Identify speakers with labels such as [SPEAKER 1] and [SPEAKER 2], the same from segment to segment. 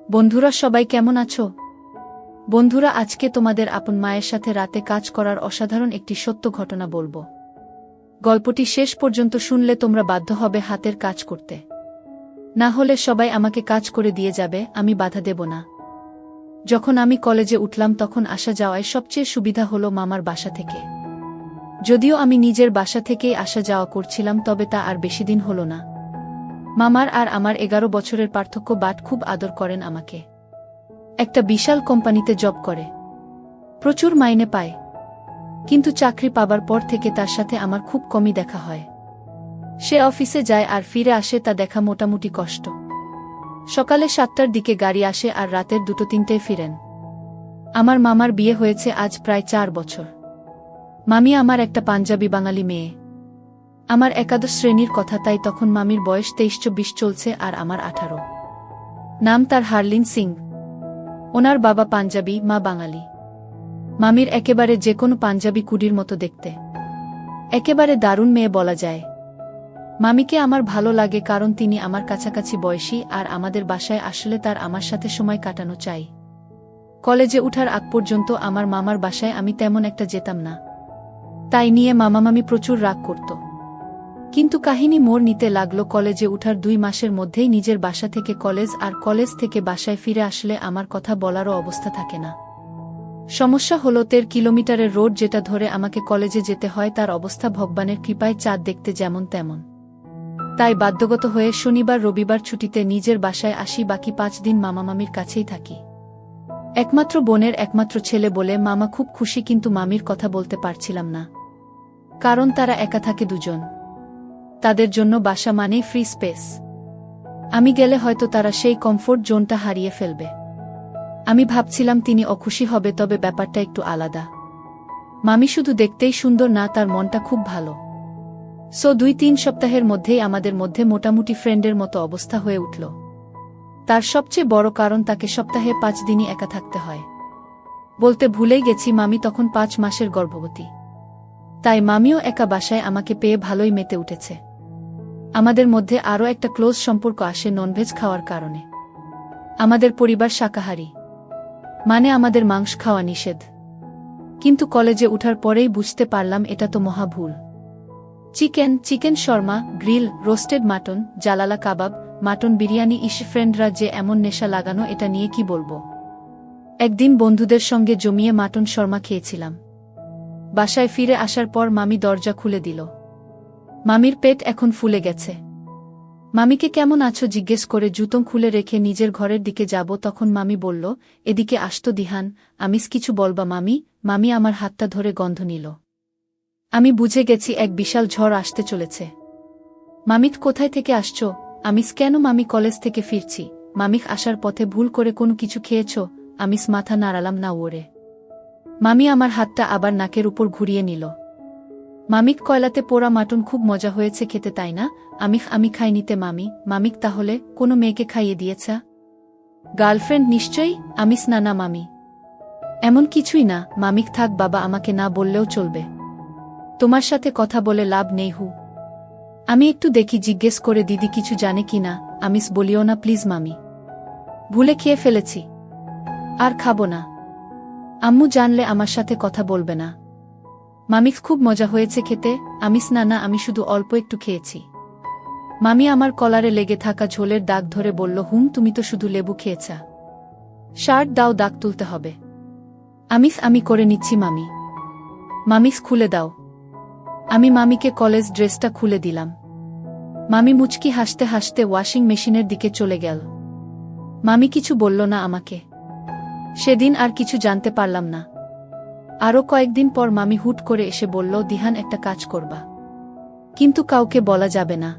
[SPEAKER 1] বন্ধুরা সবাই কেমন আছো? বন্ধুরা আজকে তোমাদের আপন মায়ের সাথে রাতে কাজ করার অসাধারণ একটি সত্য ঘটনা বলবো। গল্পটি শেষ পর্যন্ত শুনলে তোমরা বাধ্য হবে হাতের কাজ করতে। না হলে সবাই আমাকে কাজ করে দিয়ে যাবে, আমি বাধা দেব না। যখন আমি কলেজে উঠলাম তখন আসা যাওয়ায় সবচেয়ে সুবিধা হলো মামার বাসা থেকে। যদিও আমি নিজের বাসা থেকেই আসা যাওয়া করছিলাম, তবে তা আর বেশি দিন হলো না। মামার আর আমার 11 বছরের পার্থক্য, বাট খুব আদর করেন আমাকে। একটা বিশাল কোম্পানিতে জব করে, প্রচুর মাইনে পায়, কিন্তু চাকরি পাবার পর থেকে তার সাথে আমার খুব কমই দেখা হয়। সে অফিসে যায় আর ফিরে আসে, তা দেখা মোটামুটি কষ্ট। সকালে 7টার দিকে গাড়ি আসে আর রাতের 2-3টায় ফিরেন। আমার মামার বিয়ে হয়েছে আজ প্রায় 4 বছর। মামি আমার একটা পাঞ্জাবি বাঙালি মেয়ে। আমার একাদশ শ্রেণীর কথা, তাই তখন মামির বয়স 23-24 চলছে আর আমার 18। নাম তার হারলিন সিং। ওনার বাবা পাঞ্জাবি, মা বাঙালি। মামির একেবারে যে কোনো পাঞ্জাবি কুডির মতো দেখতে, একেবারে দারুণ মেয়ে বলা যায়। মামিকে আমার ভালো লাগে কারণ তিনি আমার কাছাকাছি বয়সী আর আমাদের বাসায় আসলে তার আমার সাথে সময় কাটানো চাই। কলেজে উঠার আগ পর্যন্ত আমার মামার বাসায় আমি তেমন একটা যেতাম না, তাই নিয়ে মামি প্রচুর রাগ করত। কিন্তু কাহিনী মোড় নিতে লাগলো কলেজে উঠার 2 মাসের মধ্যেই নিজের বাসা থেকে কলেজ, আর কলেজ থেকে বাসায় ফিরে আসলে আমার কথা বলারও অবস্থা থাকে না। সমস্যা হলো 13 কিলোমিটারের রোড যেটা ধরে আমাকে কলেজে যেতে হয়, তার অবস্থা ভগবানের কৃপায় চাঁদ দেখতে যেমন তেমন। তাই বাধ্যগত হয়ে শনিবার রবিবার ছুটিতে নিজের বাসায় আসি, বাকি 5 দিন মামির কাছেই থাকি। একমাত্র বোনের একমাত্র ছেলে বলে মামা খুব খুশি, কিন্তু মামির কথা বলতে পারছিলাম না, কারণ তারা একা থাকে 2 জন। তাদের জন্য বাসা মানেই ফ্রি স্পেস। আমি গেলে হয়তো তারা সেই কমফোর্ট জোনটা হারিয়ে ফেলবে। আমি ভাবছিলাম তিনি অখুশি হবে, তবে ব্যাপারটা একটু আলাদা। মামি শুধু দেখতেই সুন্দর না, তার মনটা খুব ভালো। 2-3 সপ্তাহের মধ্যেই আমাদের মধ্যে মোটামুটি ফ্রেন্ডের মতো অবস্থা হয়ে উঠল। তার সবচেয়ে বড় কারণ, তাকে সপ্তাহে 5 দিনই একা থাকতে হয়। বলতে ভুলেই গেছি, মামি তখন 5 মাসের গর্ভবতী। তাই মামিও একা বাসায় আমাকে পেয়ে ভালোই মেতে উঠেছে। আমাদের মধ্যে আরও একটা ক্লোজ সম্পর্ক আসে ননভেজ খাওয়ার কারণে। আমাদের পরিবার শাকাহারী, মানে আমাদের মাংস খাওয়া নিষেধ। কিন্তু কলেজে উঠার পরেই বুঝতে পারলাম এটা তো মহা ভুল। Chicken shawarma, grill, roasted mutton, জালালা কাবাব, মাটন বিরিয়ানি, ফ্রেন্ডরা যে এমন নেশা লাগানো, এটা নিয়ে কি বলবো। একদিন বন্ধুদের সঙ্গে জমিয়ে মাটন শর্মা খেয়েছিলাম। বাসায় ফিরে আসার পর মামি দরজা খুলে দিল। মামির পেট এখন ফুলে গেছে। মামিকে কেমন আছো জিজ্ঞেস করে জুতো খুলে রেখে নিজের ঘরের দিকে যাব, তখন মামি বলল, এদিকে আসতো দিহান, আমিস কিছু বলবা মামি। মামি আমার হাতটা ধরে গন্ধ নিল। আমি বুঝে গেছি এক বিশাল ঝড় আসতে চলেছে। মামিত কোথায় থেকে আসছো? আমিস কেন? মামি কলেজ থেকে ফিরছি। মামিক আসার পথে ভুল করে কোনো কিছু খেয়েছ? আমিস মাথা নাড়ালাম না ওরে। মামি আমার হাতটা আবার নাকের উপর ঘুরিয়ে নিল। মামিক কয়লাতে পোড়া মাটন খুব মজা হয়েছে খেতে, তাই না? আমি খাইনিতে মামি। মামিক তাহলে কোনো মেয়েকে খাইয়ে দিয়েছা? গার্লফ্রেন্ড নিশ্চয়ই। আমিস না মামি, এমন কিছুই না। মামিক থাক বাবা, আমাকে না বললেও চলবে। তোমার সাথে কথা বলে লাভ নেই হু। আমি একটু দেখি জিজ্ঞেস করে দিদি কিছু জানে কি না। আমিস বলিও না প্লিজ মামি, ভুলে খেয়ে ফেলেছি, আর খাবো না। আম্মু জানলে আমার সাথে কথা বলবে না। মামিক খুব মজা হয়েছে খেতে। আমিস না, আমি শুধু অল্প একটু খেয়েছি। মামি আমার কলারে লেগে থাকা ঝোলের দাগ ধরে বলল, তুমি তো শুধু লেবু খেয়েছা। শার্ট দাও, দাগ তুলতে হবে। আমি করে নিচ্ছি মামি। মামিস খুলে দাও। আমি মামিকে কলেজ ড্রেসটা খুলে দিলাম। মামি মুচকি হাসতে হাসতে ওয়াশিং মেশিনের দিকে চলে গেল। মামি কিছু বলল না আমাকে। সেদিন আর কিছু জানতে পারলাম না। আরও কয়েকদিন পর মামি হুট করে এসে বলল, দিহান একটা কাজ করবা, কিন্তু কাউকে বলা যাবে না।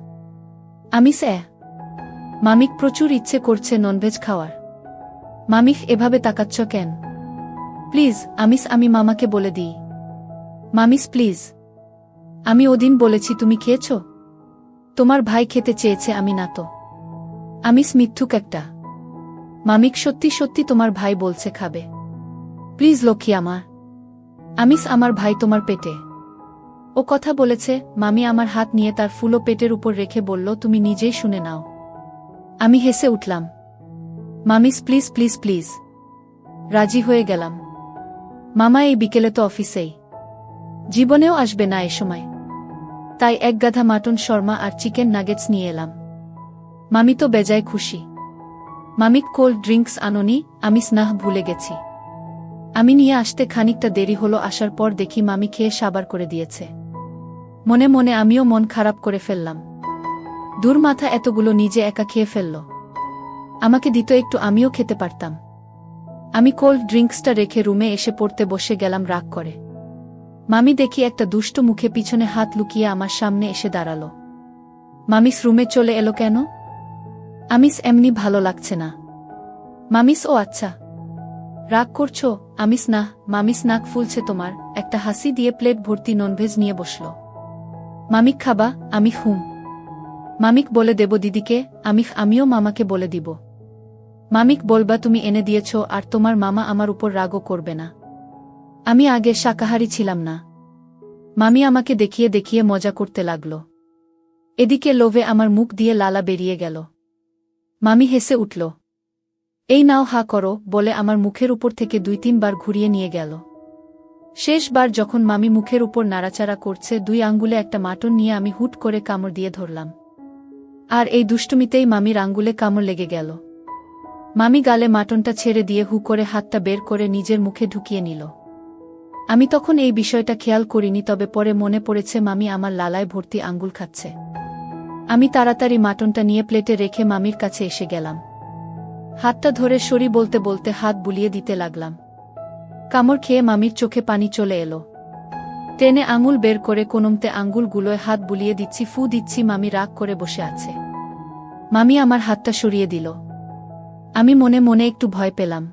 [SPEAKER 1] আমিস মামিক প্রচুর ইচ্ছে করছে ননভেজ খাওয়ার। মামিক এভাবে তাকাচ্ছ কেন? প্লিজ আমিস, আমি মামাকে বলে দিই। মামিস প্লিজ। আমি ওদিন বলেছি তুমি খেয়েছ? তোমার ভাই খেতে চেয়েছে, আমি না তো। আমিস মিথ্যুক একটা। মামিক সত্যি সত্যি তোমার ভাই বলছে খাবে। প্লিজ লক্ষ্মী আমার। আমিস আমার ভাই তোমার পেটে। ও কথা বলেছে। মামি আমার হাত নিয়ে তার ফুলো পেটের উপর রেখে বলল, তুমি নিজেই শুনে নাও। আমি হেসে উঠলাম। মামিস প্লিজ প্লিজ প্লিজ। রাজি হয়ে গেলাম। মামা এই বিকেলে তো অফিসেই, জীবনেও আসবে না এ সময়, তাই এক গাধা মাটন শর্মা আর চিকেন নাগেটস নিয়ে এলাম। মামি তো বেজায় খুশি। মামিক কোল্ড ড্রিঙ্কস আনোনি? আমি স্নাহ ভুলে গেছি। আমি নিয়ে আসতে খানিকটা দেরি হলো, আসার পর দেখি মামি খেয়ে সাবার করে দিয়েছে। মনে মনে আমিও মন খারাপ করে ফেললাম। দূর মাথা, এতগুলো নিজে একা খেয়ে ফেলল। আমাকে দিত একটু, আমিও খেতে পারতাম। আমি কোল্ড ড্রিঙ্কসটা রেখে রুমে এসে পড়তে বসে গেলাম রাগ করে। মামি দেখি একটা দুষ্ট মুখে পিছনে হাত লুকিয়ে আমার সামনে এসে দাঁড়াল। মামিস রুমে চলে এলো কেন? আমিস এমনি ভালো লাগছে না। মামিস ও আচ্ছা, রাগ করছো? আমিস না। মামিস নাক ফুলছে তোমার? একটা হাসি দিয়ে প্লেট ভর্তি ননভেজ নিয়ে বসল। মামিক খাবা? আমি হুম। মামিক বলে দেব দিদিকে? আমিও মামাকে বলে দিব। মামিক বলবা তুমি এনে দিয়েছ আর তোমার মামা আমার উপর রাগও করবে না। আমি আগে শাকাহারী ছিলাম না। মামি আমাকে দেখিয়ে দেখিয়ে মজা করতে লাগল। এদিকে লোভে আমার মুখ দিয়ে লালা বেরিয়ে গেল। মামি হেসে উঠল। এই নাও হা করো বলে আমার মুখের উপর থেকে 2-3 বার ঘুরিয়ে নিয়ে গেল। শেষবার যখন মামি মুখের উপর নাড়াচাড়া করছে, 2 আঙ্গুলে একটা মাটন নিয়ে আমি হুট করে কামড় দিয়ে ধরলাম। আর এই দুষ্টুমিতেই মামির আঙ্গুলে কামড় লেগে গেল। মামি গালে মাটনটা ছেড়ে দিয়ে হু করে হাতটা বের করে নিজের মুখে ঢুকিয়ে নিল। আমি তখন এই বিষয়টা খেয়াল করিনি, তবে পরে মনে পড়েছে মামি আমার লালায় ভর্তি আঙ্গুল খাচ্ছে। আমি তাড়াতাড়ি মাটনটা নিয়ে প্লেটে রেখে মামির কাছে এসে গেলাম। হাতটা ধরে সরি বলতে বলতে হাত বুলিয়ে দিতে লাগলাম। কামড় খেয়ে মামির চোখে পানি চলে এলো। টেনে আঙুল বের করে কোনমতে আঙ্গুলগুলোয় হাত বুলিয়ে দিচ্ছি, ফু দিচ্ছি। মামি রাগ করে বসে আছে। মামি আমার হাতটা সরিয়ে দিল। আমি মনে মনে একটু ভয় পেলাম।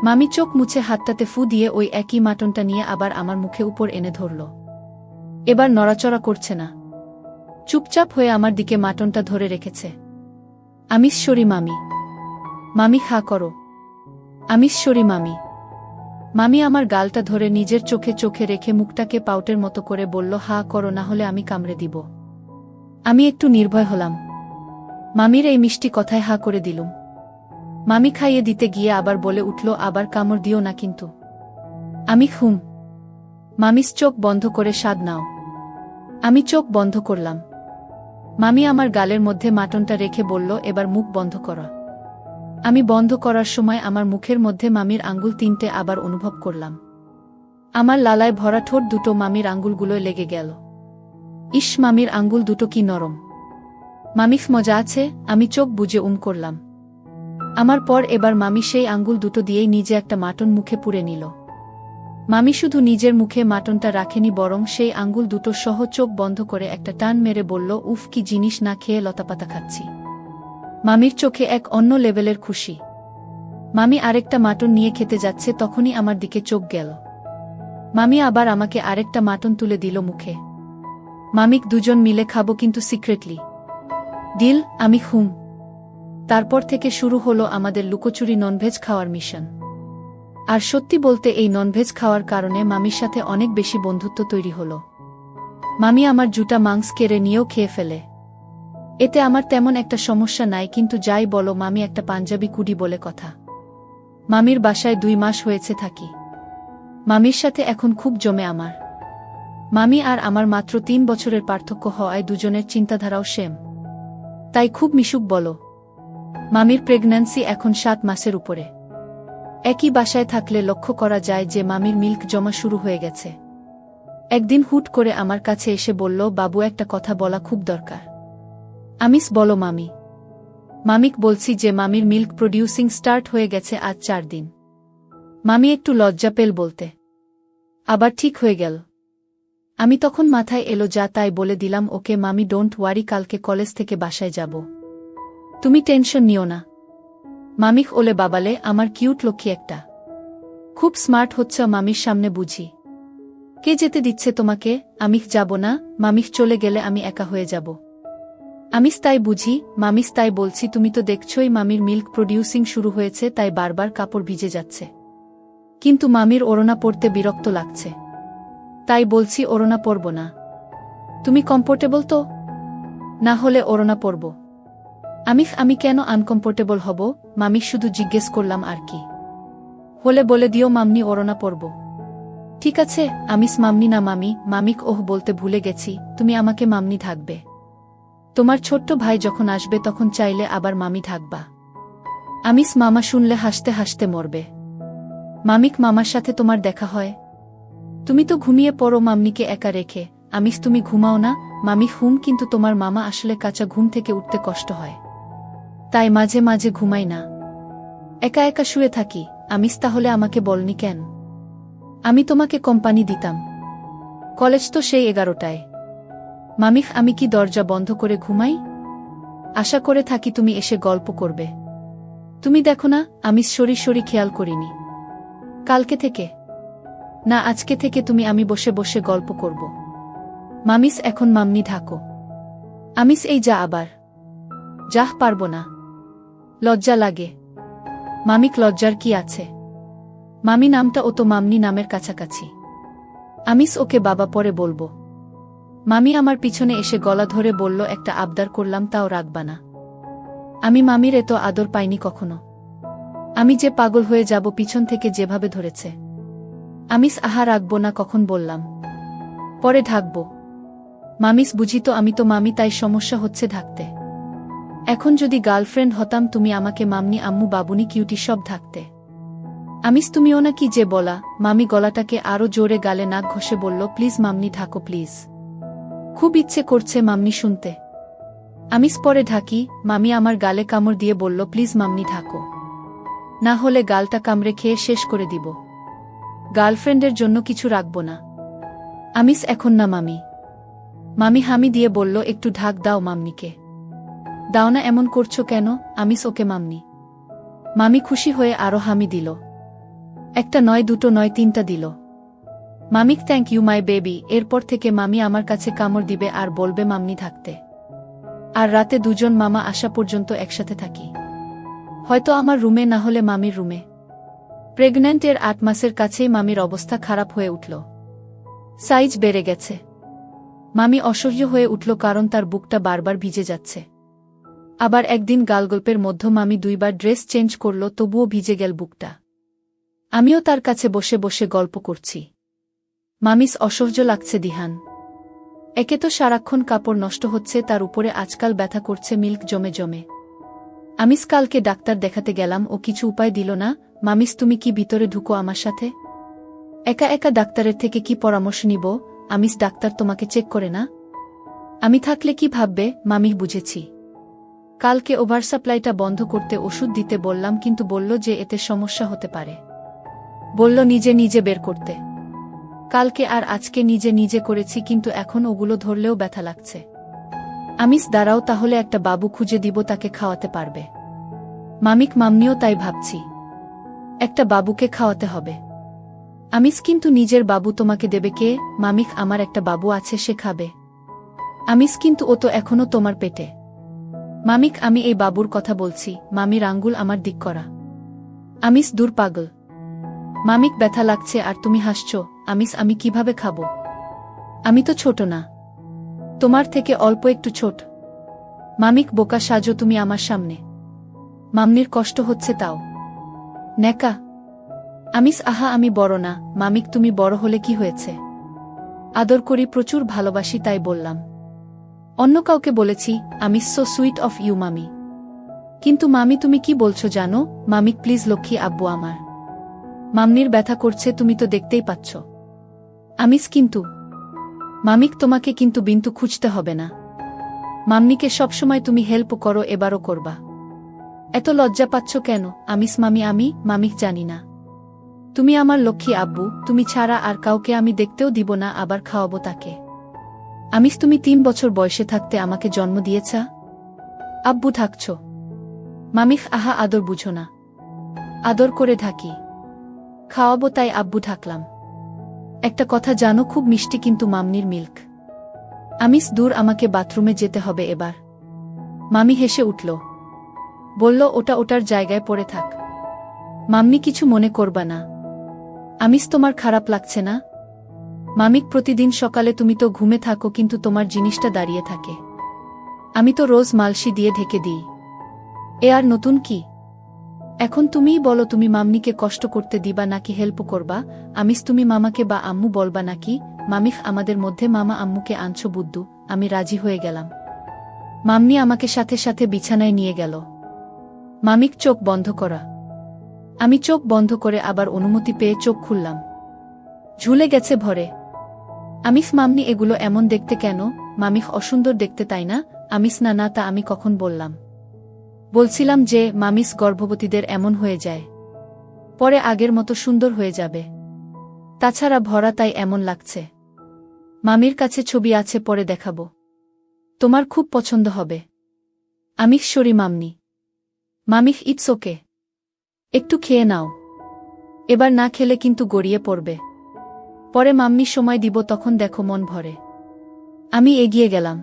[SPEAKER 1] মামি চোখ মুছে হাতটাতে ফু দিয়ে ওই একই মাটনটা নিয়ে আবার আমার মুখে উপর এনে ধরল। এবার নড়াচড়া করছে না, চুপচাপ হয়ে আমার দিকে মাটনটা ধরে রেখেছে। আমিস সরি মামি। মামি খা করো। আমিস সরি মামি। মামি আমার গালটা ধরে নিজের চোখে চোখে রেখে মুখটাকে পাউটের মতো করে বলল, হা করো, না হলে আমি কামড়ে দিব। আমি একটু নির্ভয় হলাম। মামির এই মিষ্টি কথায় হা করে দিলুম। মামি খাইয়ে দিতে গিয়ে আবার বলে উঠল, আবার কামড় দিও না কিন্তু। আমি হুম। মামিস চোখ বন্ধ করে স্বাদ নাও। আমি চোখ বন্ধ করলাম। মামি আমার গালের মধ্যে মাটনটা রেখে বলল, এবার মুখ বন্ধ করা। আমি বন্ধ করার সময় আমার মুখের মধ্যে মামির আঙ্গুল 3টে আবার অনুভব করলাম। আমার লালায় ভরা ঠোঁট দুটো মামির আঙ্গুলগুলোয় লেগে গেল। ইস, মামির আঙ্গুল দুটো কি নরম। মামিফ মজা আছে। আমি চোখ বুজে করলাম। আমার পর এবার মামি সেই আঙ্গুল দুটো দিয়েই নিজে একটা মাটন মুখে পুরে নিল। মামি শুধু নিজের মুখে মাটনটা রাখেনি, বরং সেই আঙ্গুল দুটো সহ চোখ বন্ধ করে একটা টান মেরে বলল, উফ, কি জিনিস, না খেয়ে লতাপাতা খাচ্ছি। মামির চোখে এক অন্য লেভেলের খুশি। মামি আরেকটা মাটন নিয়ে খেতে যাচ্ছে, তখনই আমার দিকে চোখ গেল। মামি আবার আমাকে আরেকটা মাটন তুলে দিল মুখে। মামিক দুজন মিলে খাবো, কিন্তু সিক্রেটলি। ডিল? আমি হুম। তারপর থেকে শুরু হলো আমাদের লুকোচুরি ননভেজ খাওয়ার মিশন। আর সত্যি বলতে এই ননভেজ খাওয়ার কারণে মামির সাথে অনেক বেশি বন্ধুত্ব তৈরি হলো। মামি আমার জুটা মাংস কেড়ে নিয়েও খেয়ে ফেলে। এতে আমার তেমন একটা সমস্যা নাই, কিন্তু যাই বলো, মামি একটা পাঞ্জাবি কুডি বলে কথা। মামির বাসায় 2 মাস হয়েছে থাকি। মামির সাথে এখন খুব জমে আমার। মামি আর আমার মাত্র 3 বছরের পার্থক্য হওয়ায় দুজনের চিন্তাধারাও সেম, তাই খুব মিশুক বলো। মামির প্রেগন্যান্সি এখন 7 মাসের উপরে। একই বাসায় থাকলে লক্ষ্য করা যায় যে মামির মিল্ক জমা শুরু হয়ে গেছে। একদিন হুট করে আমার কাছে এসে বলল, বাবু, একটা কথা বলা খুব দরকার। আমিস বলো মামি। মামিক বলছি যে মামির মিল্ক প্রডিউসিং স্টার্ট হয়ে গেছে আজ 4 দিন। মামি একটু লজ্জা পেল বলতে, আবার ঠিক হয়ে গেল। আমি তখন মাথায় এলো যা তাই বলে দিলাম, ওকে মামি, ডোন্ট ওয়ারি, কালকে কলেজ থেকে বাসায় যাব, তুমি টেনশন নিও না। মামিক ওলে বাবালে, আমার কিউট লক্ষ্মী একটা। খুব স্মার্ট হচ্ছে মামির সামনে বুঝি। কে যেতে দিচ্ছে তোমাকে? আমিখ যাব না। মামিখ চলে গেলে আমি একা হয়ে যাব। আমিস তাই বুঝি। মামিস তাই বলছি, তুমি তো দেখছই মামির মিল্ক প্রডিউসিং শুরু হয়েছে, তাই বারবার কাপড় ভিজে যাচ্ছে। কিন্তু মামির ওড়না পরতে বিরক্ত লাগছে, তাই বলছি ওড়না পরব না। তুমি কমফোর্টেবল তো? না হলে ওড়না পরব। আমি কেন আনকমফোর্টেবল হব? মামি শুধু জিজ্ঞেস করলাম আর কি। হলে বলে দিও মামনি ওড়না পরব। ঠিক আছে আমিস মামনি না মামি। মামিক ওহ বলতে ভুলে গেছি, তুমি আমাকে মামনি থাকবে। তোমার ছোট্ট ভাই যখন আসবে তখন চাইলে আবার মামি থাকবা। আমিস মামা শুনলে হাসতে হাসতে মরবে। মামিক মামার সাথে তোমার দেখা হয়? তুমি তো ঘুমিয়ে পড়ো মামনিকে একা রেখে। আমিস তুমি ঘুমাও না? মামি হুম, কিন্তু তোমার মামা আসলে কাঁচা ঘুম থেকে উঠতে কষ্ট হয়, তাই মাঝে মাঝে ঘুমাই না, একা একা শুয়ে থাকি। আমিস তাহলে আমাকে বলনি কেন? আমি তোমাকে কোম্পানি দিতাম। কলেজ তো সেই 11টায়। মামিখ আমি কি দরজা বন্ধ করে ঘুমাই? আশা করে থাকি তুমি এসে গল্প করবে। তুমি দেখো না আমি সরি খেয়াল করিনি। কালকে থেকে না আজকে থেকে তুমি আমি বসে বসে গল্প করব। মামিস এখন মামনি ঢাকো। আমিস এই যা আবার। যাহ পারব না, লজ্জা লাগে। মামিক লজ্জার কি আছে? মামি নামটা ও তো মামনি নামের কাছাকাছি। আমিস ওকে বাবা পরে বলবো। মামি আমার পিছনে এসে গলা ধরে বলল একটা আবদার করলাম তাও রাখবা না। আমি মামির এত আদর পাইনি কখনো। আমি যে পাগল হয়ে যাব পিছন থেকে যেভাবে ধরেছে। আমিস আহা রাখবো না কখন বললাম, পরে ঢাকবো। মামিস বুঝি তো আমি তো মামি, তাই সমস্যা হচ্ছে ঢাকতে। এখন যদি গার্লফ্রেন্ড হতাম তুমি আমাকে মামনি আম্মু বাবুনি কিউটি সব ঢাকতে। আমিস তুমিও না কি যে বলা। মামি গলাটাকে আরো জোরে গালে নাক ঘষে বলল প্লিজ মামনি ঢাকো প্লিজ। খুব ইচ্ছে করছে মামনি শুনতে। আমিস পরে ঢাকি। মামি আমার গালে কামড় দিয়ে বলল প্লিজ মামনি ঢাকো, না হলে গালটা কামড়ে খেয়ে শেষ করে দিব। গার্লফ্রেন্ডের জন্য কিছু রাখবো না। আমিস এখন না মামি। মামি হামি দিয়ে বলল একটু ঢাক দাও মামনিকে। দাও না এমন করছো কেন? আমিস ওকে মামনি। মামি খুশি হয়ে আরো হামি দিল। একটা নয়, দুটো নয়, 3টা দিল। মামিক থ্যাংক ইউ মাই বেবি। এরপর থেকে মামি আমার কাছে কামড় দিবে আর বলবে মামনি থাকতে। আর রাতে দুজন মামা আসা পর্যন্ত একসাথে থাকি, হয়তো আমার রুমে, না হলে মামির রুমে। প্রেগন্যান্ট এর 8 মাসের কাছেই মামির অবস্থা খারাপ হয়ে উঠল। সাইজ বেড়ে গেছে। মামি অসহ্য হয়ে উঠল কারণ তার বুকটা বারবার ভিজে যাচ্ছে। আবার একদিন গালগল্পের মধ্যে মামি 2বার ড্রেস চেঞ্জ করল, তবুও ভিজে গেল বুকটা। আমিও তার কাছে বসে বসে গল্প করছি। মামিস অসহ্য লাগছে দিহান। একে তো সারাক্ষণ কাপড় নষ্ট হচ্ছে, তার উপরে আজকাল ব্যথা করছে মিল্ক জমে জমে। আমিস কালকে ডাক্তার দেখাতে গেলাম, ও কিছু উপায় দিল না। মামিস তুমি কি ভিতরে ঢুকো আমার সাথে? একা একা ডাক্তারের থেকে কি পরামর্শ নিব? আমিস ডাক্তার তোমাকে চেক করে না? আমি থাকলে কি ভাববে? মামি বুঝেছি। কালকে ওভারসাপ্লাইটা বন্ধ করতে ওষুধ দিতে বললাম, কিন্তু বলল যে এতে সমস্যা হতে পারে। বলল নিজে নিজে বের করতে। কালকে আর আজকে নিজে নিজে করেছি, কিন্তু এখন ওগুলো ধরলেও ব্যথা লাগছে। আমিস দাঁড়াও, তাহলে একটা বাবু খুঁজে দিব, তাকে খাওয়াতে পারবে। মামিক মামনিও তাই ভাবছি, একটা বাবুকে খাওয়াতে হবে। আমিস কিন্তু নিজের বাবু তোমাকে দেবে কে? মামিক আমার একটা বাবু আছে, সে খাবে। আমিস কিন্তু ও তো এখনো তোমার পেটে। মামিক আমি এই বাবুর কথা বলছি। মামির আঙ্গুল আমার দিক করা। আমিস দূর পাগল। মামিক ব্যথা লাগছে আর তুমি হাসছ। আমিস আমি কিভাবে খাবো? আমি তো ছোট না, তোমার থেকে অল্প একটু ছোট। মামিক বোকা সাজো তুমি আমার সামনে। মামনির কষ্ট হচ্ছে তাও নেকা। আমিস আহা আমি বড় না। মামিক তুমি বড় হলে কি হয়েছে? আদর করি, প্রচুর ভালোবাসি, তাই বললাম। অন্য কাউকে বলেছি আমিস সো সুইট অফ ইউ মামি। কিন্তু মামি তুমি কি বলছো জানো? মামিক প্লিজ লক্ষ্মী আব্বু আমার। মামনির ব্যথা করছে, তুমি তো দেখতেই পাচ্ছ। আমিস কিন্তু মামিক তোমাকে কিন্তু বিন্তু খুঁজতে হবে না। মামনিকে সবসময় তুমি হেল্প করো, এবারও করবা। এত লজ্জা পাচ্ছ কেন? আমিস মামি আমি মামিক জানি না। তুমি আমার লক্ষ্মী আব্বু, তুমি ছাড়া আর কাউকে আমি দেখতেও দিব না, আবার খাওয়াবো তাকে। আমিস তুমি 3 বছর বয়সে থাকতে আমাকে জন্ম দিয়েছা? আব্বু থাকছ। মামিক আহা আদর বুঝো না। আদর করে ঢাকি, খাওয়াবো, তাই আব্বু ঢাকলাম। একটা কথা জানো, খুব মিষ্টি কিন্তু মামনির মিল্ক। আমিস দূর, আমাকে বাথরুমে যেতে হবে এবার। মামি হেসে উঠল, বলল ওটা ওটার জায়গায় পড়ে থাক, মামনি কিছু মনে করবা না। আমিস তোমার খারাপ লাগছে না? মামিক প্রতিদিন সকালে তুমি তো ঘুমে থাকো, কিন্তু তোমার জিনিসটা দাঁড়িয়ে থাকে। আমি তো রোজ মালসি দিয়ে ঢেকে দিই। এ আর নতুন কি? এখন তুমিই বলো, তুমি মামনিকে কষ্ট করতে দিবা নাকি হেল্প করবা? আমিস তুমি মামাকে বা আম্মু বলবা নাকি? মামিখ আমাদের মধ্যে মামা আম্মুকে আনছো বুদ্ধু। আমি রাজি হয়ে গেলাম। মামনি আমাকে সাথে সাথে বিছানায় নিয়ে গেল। মামিক চোখ বন্ধ করা। আমি চোখ বন্ধ করে আবার অনুমতি পেয়ে চোখ খুললাম। ঝুলে গেছে ভরে। আমিস মামনি এগুলো এমন দেখতে কেন? মামিখ অসুন্দর দেখতে, তাই না? আমিস না না, তা আমি কখন বললাম? বলছিলাম যে মামিস গর্ভবতীদের এমন হয়ে যায়, পরে আগের মতো সুন্দর হয়ে যাবে। তাছাড়া ভরা, তাই এমন লাগছে। মামির কাছে ছবি আছে, পরে দেখাবো। তোমার খুব পছন্দ হবে। আমিখ সরি মামনি। মামিখ ইটস ওকে। একটু খেয়ে নাও। এবার না খেলে কিন্তু গড়িয়ে পড়বে। পরে মামনি সময় দিব, তখন দেখো মন ভরে। আমি এগিয়ে গেলাম।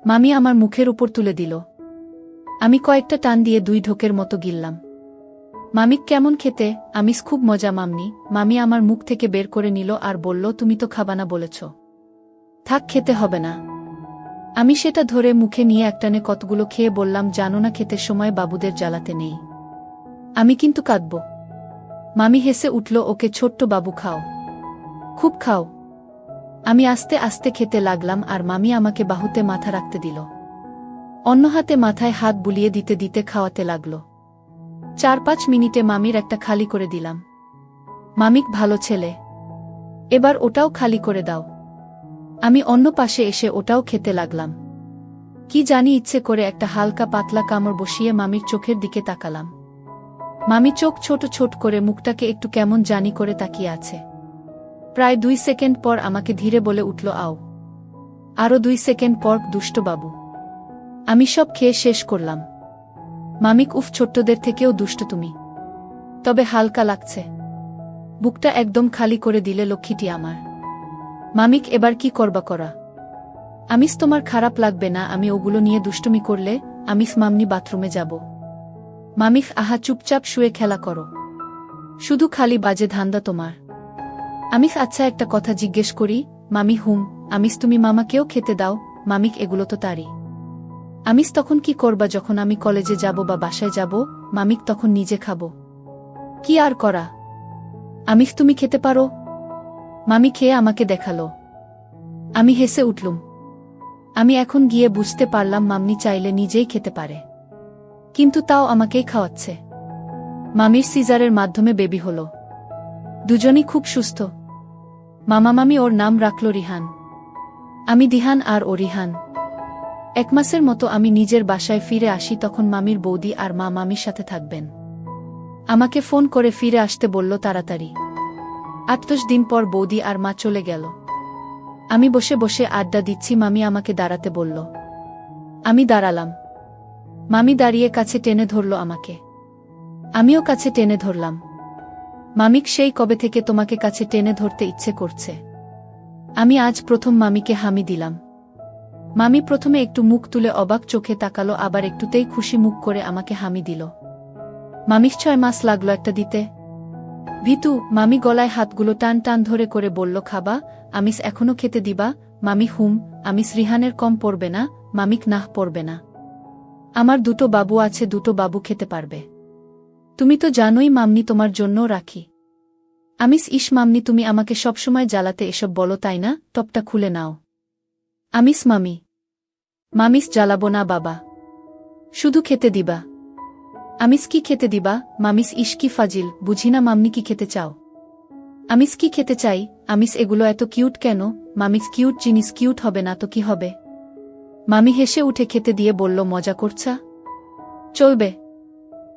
[SPEAKER 1] মামি আমার মুখের উপর তুলে দিল। আমি কয়েকটা টান দিয়ে 2 ঢোকের মতো গিললাম। মামিক কেমন খেতে? আমিস খুব মজা মামনি। মামি আমার মুখ থেকে বের করে নিল আর বলল, তুমি তো খাবানা বলেছ। থাক, খেতে হবে না। আমি সেটা ধরে মুখে নিয়ে একটানে কতগুলো খেয়ে বললাম, জানো না খেতে সময় বাবুদের জ্বালাতে নেই। আমি কিন্তু কাঁদব। মামি হেসে উঠল, ওকে ছোট্ট বাবু, খাও, খুব খাও। আমি আস্তে আস্তে খেতে লাগলাম আর মামি আমাকে বাহুতে মাথা রাখতে দিল। অন্য হাতে মাথায় হাত বুলিয়ে দিতে দিতে খাওয়াতে লাগল। 4-5 মিনিটে মামির একটা খালি করে দিলাম। মামিক ভালো ছেলে, এবার ওটাও খালি করে দাও। আমি অন্য পাশে এসে ওটাও খেতে লাগলাম। কি জানি ইচ্ছে করে একটা হালকা পাতলা কামড় বসিয়ে মামির চোখের দিকে তাকালাম। মামি চোখ ছোট ছোট করে মুখটাকে একটু কেমন জানি করে তাকিয়ে আছে। প্রায় 2 সেকেন্ড পর আমাকে ধীরে বলে উঠল, আও। আরও 2 সেকেন্ড পর, দুষ্ট বাবু। আমি সব খেয়ে শেষ করলাম। মামিক, উফ, ছোট্টদের থেকেও দুষ্ট তুমি। তবে হালকা লাগছে। বুকটা একদম খালি করে দিলে লক্ষ্মীটি আমার। মামিক, এবার কি করবা করা। আমিস তোমার খারাপ লাগবে না আমি ওগুলো নিয়ে দুষ্টুমি করলে? আমিস মামনি বাথরুমে যাব। মামিক, আহা, চুপচাপ শুয়ে খেলা করো। শুধু খালি বাজে ধান্দা তোমার। আমিস, আচ্ছা একটা কথা জিজ্ঞেস করি? মামি, হুম। আমিস, তুমি মামাকেও খেতে দাও? মামিক, এগুলো তো তারই। আমিস, তখন কি করবা যখন আমি কলেজে যাব বা বাসায় যাব? মামিক, তখন নিজে খাবো। কি আর করা। আমিস, তুমি খেতে পারো? মামি খেয়ে আমাকে দেখালো। আমি হেসে উঠলুম। আমি এখন গিয়ে বুঝতে পারলাম মামনি চাইলে নিজেই খেতে পারে, কিন্তু তাও আমাকেই খাওয়াচ্ছে। মামির সিজারের মাধ্যমে বেবি হলো। দুজনই খুব সুস্থ। মামা মামি ওর নাম রাখল রিহান। আমি দিহান আর ও রিহান। 1 মাসের মতো আমি নিজের বাসায় ফিরে আসি, তখন মামির বৌদি আর মা মামির সাথে থাকবেন। আমাকে ফোন করে ফিরে আসতে বলল তাড়াতাড়ি। 8-10 দিন পর বৌদি আর মা চলে গেল। আমি বসে বসে আড্ডা দিচ্ছি, মামি আমাকে দাঁড়াতে বলল। আমি দাঁড়ালাম। মামি দাঁড়িয়ে কাছে টেনে ধরল আমাকে। আমিও কাছে টেনে ধরলাম। মামিক, সেই কবে থেকে তোমাকে কাছে টেনে ধরতে ইচ্ছে করছে? আমি আজ প্রথম মামিকে হামি দিলাম। মামি প্রথমে একটু মুখ তুলে অবাক চোখে তাকালো, আবার একটুতেই খুশি মুখ করে আমাকে হামি দিল। মামিক 6 মাস লাগলো একটা দিতে। ভিতু, মামি গলায় হাতগুলো টান টান ধরে করে বলল, খাবা? আমিস, এখনো খেতে দিবা? মামি, হুম। আমিস, রিহানের কম পড়বে না? মামিক, নাহ, পড়বে না। আমার 2টো বাবু আছে, 2টো বাবু খেতে পারবে। তুমি তো জানোই মামনি তোমার জন্যও রাখি। আমিস, ইস মামনি, তুমি আমাকে সবসময় জ্বালাতে এসব বলো তাই না? টপটা খুলে নাও। আমিস, মামি। মামিস, জ্বালাবো না বাবা, শুধু খেতে দিবা। আমিস, কি খেতে দিবা? মামিস, ইস কি ফাজিল, বুঝি না মামনি কি খেতে চাও। আমিস, কি খেতে চাই? আমিস, এগুলো এত কিউট কেন? মামিস, কিউট জিনিস কিউট হবে না তো কি হবে? মামি হেসে উঠে খেতে দিয়ে বলল, মজা করছা? চলবে।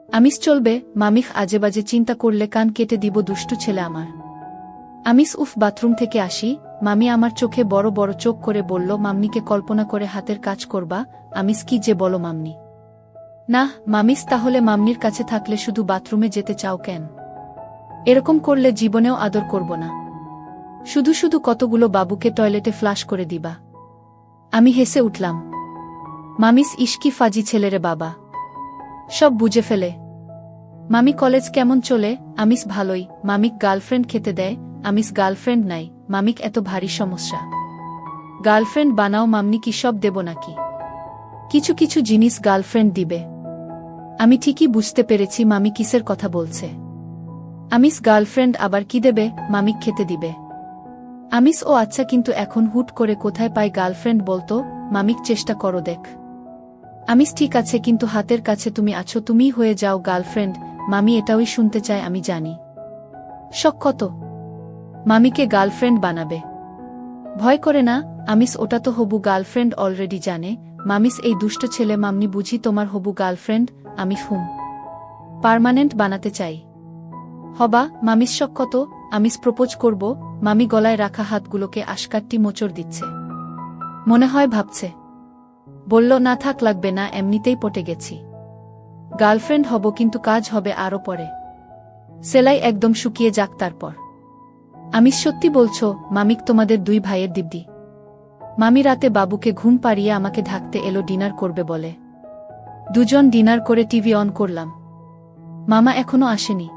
[SPEAKER 1] আমিস, চলবে। মামিখ, আজে বাজে চিন্তা করলে কান কেটে দিব, দুষ্টু ছেলে আমার। আমিস, উফ, বাথরুম থেকে আসি। মামি আমার চোখে বড় বড় চোখ করে বলল, মামনিকে কল্পনা করে হাতের কাজ করবা? আমিস, কি যে বলো মামনি। না মামিস, তাহলে মামনির কাছে থাকলে শুধু বাথরুমে যেতে চাও কেন? এরকম করলে জীবনেও আদর করব না। শুধু শুধু কতগুলো বাবুকে টয়লেটে ফ্লাশ করে দিবা। আমি হেসে উঠলাম। মামিস, ইস কি ফাজি ছেলেরে বাবা, সব বুঝে ফেলে। মামি, কলেজ কেমন চলে? আমিস, ভালোই। মামিক গার্লফ্রেন্ড খেতে দেয়? আমিস, গার্লফ্রেন্ড নাই। মামিক, এত ভারী সমস্যা। গার্লফ্রেন্ড বানাও। মামনি কি সব দেব নাকি? কিছু কিছু জিনিস গার্লফ্রেন্ড দিবে। আমি ঠিকই বুঝতে পেরেছি মামি কিসের কথা বলছে। আমিস গার্লফ্রেন্ড আবার কি দেবে, মামিক খেতে দিবে। আমিস ও আচ্ছা, কিন্তু এখন হুট করে কোথায় পাই গার্লফ্রেন্ড বলতো? মামিক চেষ্টা করো দেখ। আমিস ঠিক আছে, কিন্তু হাতের কাছে তুমি আছো, তুমিই হয়ে যাও গার্লফ্রেন্ড। মামি এটাই শুনতে চায়, আমি জানি। শখ কত মামিকে গার্লফ্রেন্ড বানাবে। ভয় করে না আমিস, ওটা তো হবু গার্লফ্রেন্ড অলরেডি জানে। মামিস এই দুষ্ট ছেলে, মামনি বুঝি তোমার হবু গার্লফ্রেন্ড? আমি হুম, পার্মানেন্ট বানাতে চাই। হবা মামিস শখ কত? আমিস প্রপোজ করব। মামি গলায় রাখা হাতগুলোকে আশকাট্টি মোচড় দিচ্ছে। মনে হয় ভাবছে। বলল, না থাক, লাগবে না, এমনিতেই পটে গেছি। গার্লফ্রেন্ড হব, কিন্তু কাজ হবে আরও পরে। সেলাই একদম শুকিয়ে যাক তারপর। আমিস সত্যি বলছো? মামিক তোমাদের দুই ভাইয়ের দিব্যি। মামি রাতে বাবুকে ঘুম পাড়িয়ে আমাকে ঢাকতে এলো ডিনার করবে বলে। দুজন ডিনার করে টিভি অন করলাম। মামা এখনো আসেনি।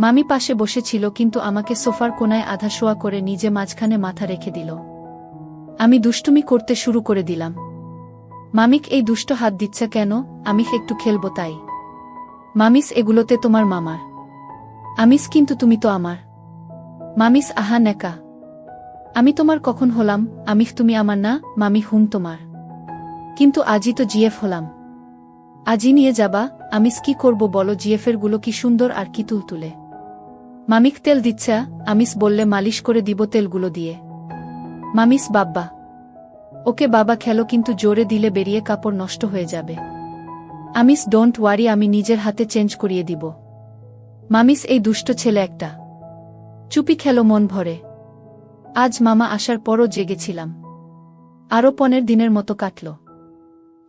[SPEAKER 1] মামি পাশে বসেছিল, কিন্তু আমাকে সোফার কোনায় আধা শোয়া করে নিজে মাঝখানে মাথা রেখে দিল। আমি দুষ্টুমি করতে শুরু করে দিলাম। মামিক এই দুষ্ট হাত দিচ্ছে কেন? আমি একটু খেলবো তাই। মামিস এগুলোতে তোমার মামার। আমিস, কিন্তু তুমি তো আমার। মামিস, আহা নেকা। আমি তোমার কখন হলাম? আমি তুমি আমার না। মামি, হুম তোমার। কিন্তু আজই তো জিএফ হলাম। আজই নিয়ে যাবা? আমিস, কি করব বলো? জিএফের গুলো কি সুন্দর আর কি তুলতুলে। মামিক তেল দিচ্ছা? আমিস বললে, মালিশ করে দিব তেলগুলো দিয়ে। মামিস, বাব্বা। ওকে বাবা, খেলো, কিন্তু জোরে দিলে বেরিয়ে কাপড় নষ্ট হয়ে যাবে। আমিস, ডোন্ট ওয়ারি, আমি নিজের হাতে চেঞ্জ করিয়ে দিব। মামিস, এই দুষ্ট ছেলে একটা। চুপি খেলো মন ভরে। আজ মামা আসার পরও জেগেছিলাম। আরও 15 দিনের মতো কাটল।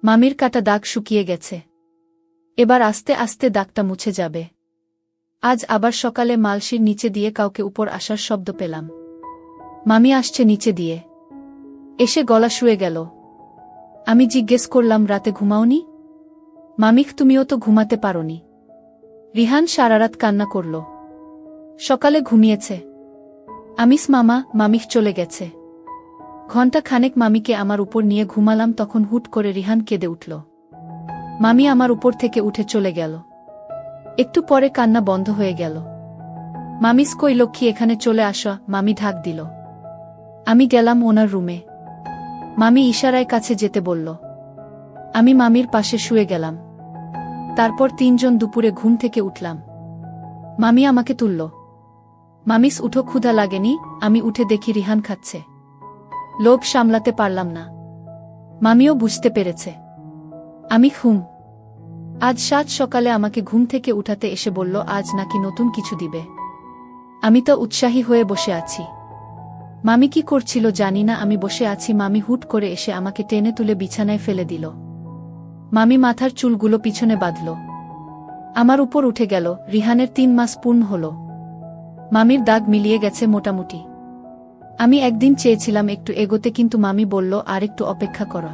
[SPEAKER 1] মামির কাটা দাগ শুকিয়ে গেছে। এবার আস্তে আস্তে দাগটা মুছে যাবে। আজ আবার সকালে মালসির নিচে দিয়ে কাউকে উপর আসার শব্দ পেলাম। মামি আসছে নিচে দিয়ে। এসে গলা শুয়ে গেল। আমি জিজ্ঞেস করলাম, রাতে ঘুমাওনি? মামিক, তুমিও তো ঘুমাতে পারোনি। রিহান সারারাত কান্না করল। সকালে ঘুমিয়েছে। আমিস, মামা, মামিক চলে গেছে। ঘণ্টা খানেক মামিকে আমার উপর নিয়ে ঘুমালাম, তখন হুট করে রিহান কেঁদে উঠল। মামি আমার উপর থেকে উঠে চলে গেল। একটু পরে কান্না বন্ধ হয়ে গেল। মামিস, কই লক্ষ্মী, এখানে চলে আসা। মামি ঢাক দিল। আমি গেলাম ওনার রুমে। মামি ইশারায় কাছে যেতে বলল। আমি মামির পাশে শুয়ে গেলাম। তারপর তিনজন দুপুরে ঘুম থেকে উঠলাম। মামি আমাকে তুলল। মামিস, উঠো, ক্ষুধা লাগেনি? আমি উঠে দেখি রিহান খাচ্ছে। লোভ সামলাতে পারলাম না। মামিও বুঝতে পেরেছে। আমি হুম। আজ সাত সকালে আমাকে ঘুম থেকে উঠাতে এসে বলল, আজ নাকি নতুন কিছু দিবে। আমি তো উৎসাহী হয়ে বসে আছি। মামি কি করছিল জানি না, আমি বসে আছি, মামি হুট করে এসে আমাকে টেনে তুলে বিছানায় ফেলে দিল। মামি মাথার চুলগুলো পিছনে বাঁধল। আমার উপর উঠে গেল। রিহানের 3 মাস পূর্ণ হল। মামির দাগ মিলিয়ে গেছে মোটামুটি। আমি একদিন চেয়েছিলাম একটু এগোতে, কিন্তু মামি বলল, আর একটু অপেক্ষা করা।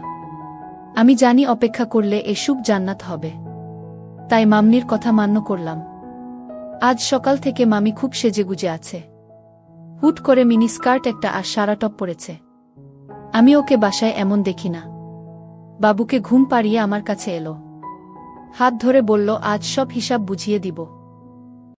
[SPEAKER 1] আমি জানি অপেক্ষা করলে এ সুখ জান্নাত হবে। তাই মামনির কথা মান্য করলাম। আজ সকাল থেকে মামি খুব সেজেগুজে আছে। হুট করে মিনি স্কার্ট একটা আর সারা টপ পরেছে। আমি ওকে বাসায় এমন দেখি না। বাবুকে ঘুম পাড়িয়ে আমার কাছে এলো। হাত ধরে বলল, আজ সব হিসাব বুঝিয়ে দিব।